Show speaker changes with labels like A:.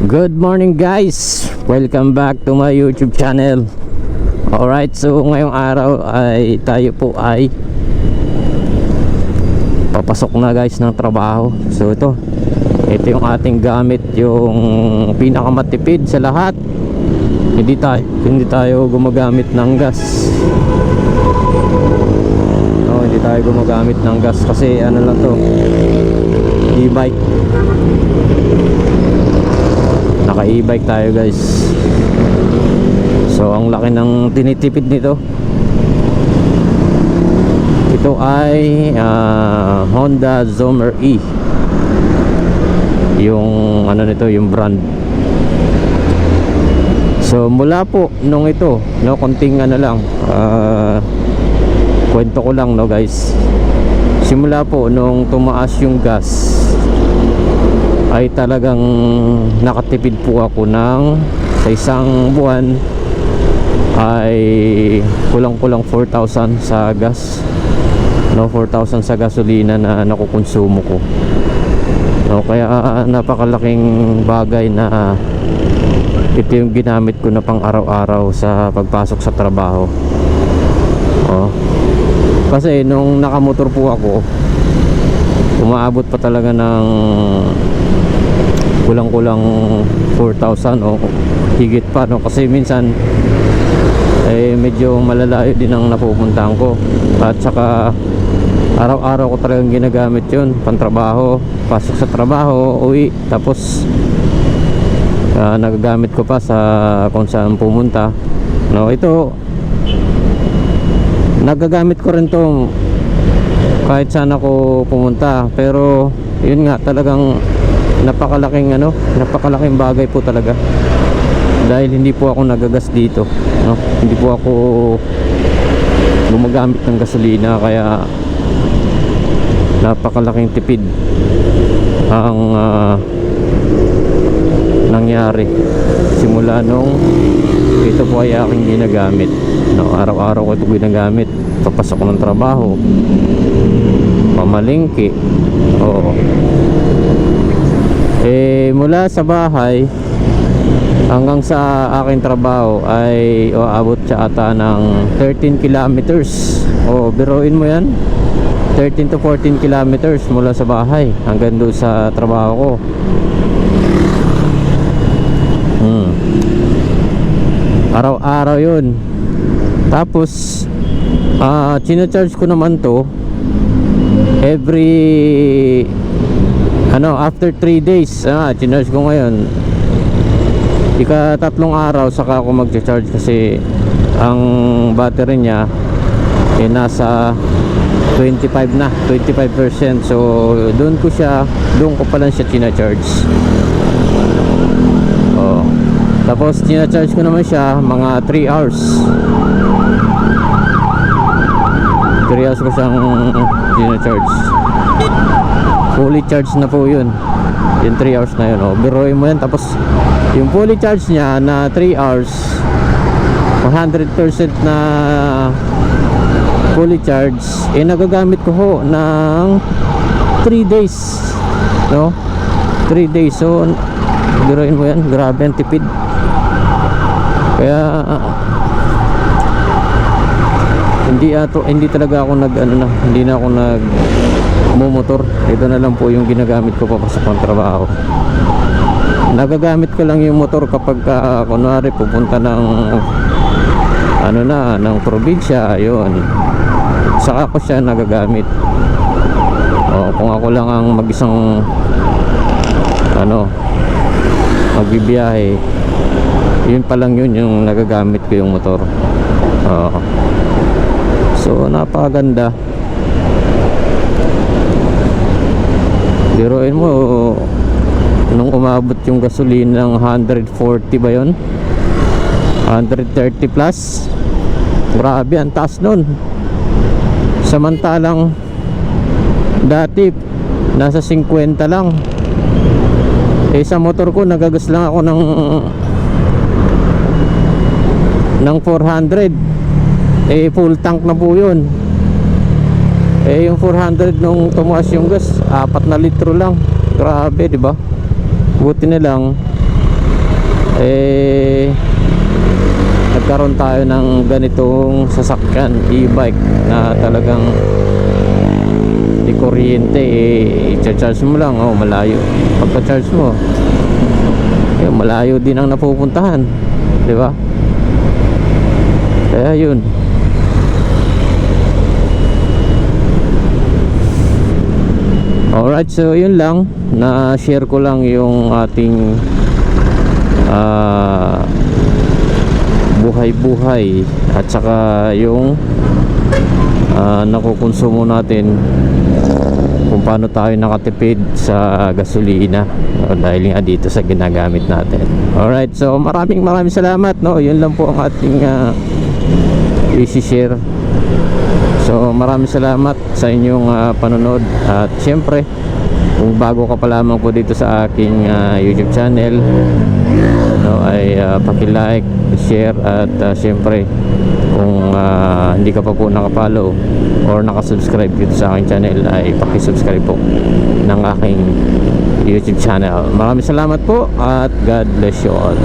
A: Good morning guys, welcome back to my YouTube channel. Alright, so ngayong araw ay tayo po ay papasok na guys ng trabaho. So ito yung ating gamit, yung pinakamatipid sa lahat. Hindi tayo gumagamit ng gas. No, hindi tayo gumagamit ng gas kasi ano lang to, e-bike. Naka e-bike tayo guys. So ang laki ng tinitipid nito. Ito ay Honda Zoomer E. Yung ano nito, yung brand. So mula po nung ito, no, konting ano lang, kwento ko lang, no guys. Simula po nung tumaas yung gas ay talagang nakatipid po ako ng sa isang buwan ay kulang-kulang 4,000 sa gas, no, 4,000 sa gasolina na nakukonsumo ko, no, kaya napakalaking bagay na ito yung ginamit ko na pang araw-araw sa pagpasok sa trabaho. Kasi nung nakamotor po ako, umaabot pa talaga ng kulang-kulang 4,000 o higit pa, no? Kasi minsan medyo malalayo din ang napupuntahan ko, at saka araw-araw ko talagang ginagamit yun pantrabaho, pasok sa trabaho, uwi, tapos nagagamit ko pa sa kung saan pumunta, no? Ito nagagamit ko rin to kahit saan ako pumunta, pero yun nga, talagang napakalaking bagay po talaga, dahil hindi po ako nagagas dito, no? Hindi po ako gumagamit ng gasolina, kaya napakalaking tipid ang nangyari simula nung ito po ay aking ginagamit, no? Araw-araw ko ito ginagamit, papasok ng trabaho, pamalingki, mula sa bahay hanggang sa aking trabaho ay abot siya ata ng 13 kilometers. Biruin mo yan, 13 to 14 kilometers mula sa bahay hanggang doon sa trabaho ko. Araw-araw yun. Tapos charge ko naman to every after 3 days. Charge ko ngayon, ika-3 araw saka ako mag-charge, kasi ang battery niya nasa 25%. So doon ko pa lang siya charge. Tapos charge ko naman siya mga 3 hours. 3 hours ko siyang charge. Fully charge na po yun, yung 3 hours na yun. Biruin mo yan. Tapos yung fully charge niya na 3 hours, 100% na fully charge, nagagamit ko ho ng 3 days, no? 3 days. So biruin mo yan, grabe ang tipid. Kaya hindi talaga ako hindi na ako mumotor. Ito na lang po yung ginagamit ko papasok ng trabaho. Nagagamit ko lang yung motor kapag kunwari pupunta ng ng probinsya, ayun, saka ko siya nagagamit. Kung ako lang ang mag-isang magbibiyahe, yun pa lang yun yung nagagamit ko yung motor. So napakaganda. Biruin mo, nung umabot yung gasolina ng 140 ba yun, 130 plus, grabe ang taas nun. Samantalang dati nasa 50 lang. Sa motor ko nagagas lang ako ng 400. Full tank na po yun. Yung 400 nung tumaas yung gas, 4 na litro lang. Grabe, di ba? Buti na lang nagkaroon tayo ng ganitong sasakyan, e-bike na talagang di kuryente, i-charge mo lang, malayo. Pagka-charge mo, malayo din ang napupuntahan, di ba? Kaya yun. Alright, so yun lang, na-share ko lang yung ating buhay-buhay at saka yung nakukonsumo natin, kung paano tayo nakatipid sa gasolina dahil nga dito sa ginagamit natin. Alright, so maraming salamat, no? Yun lang po ang ating i-share. So maraming salamat sa inyong panonood. At syempre, kung bago ka pa lamang po dito sa aking YouTube channel, ay paki-like, share, at syempre kung hindi ka pa po nakapollow or nakasubscribe dito sa aking channel, ay paki-subscribe po ng aking YouTube channel. Maraming salamat po at God bless you all.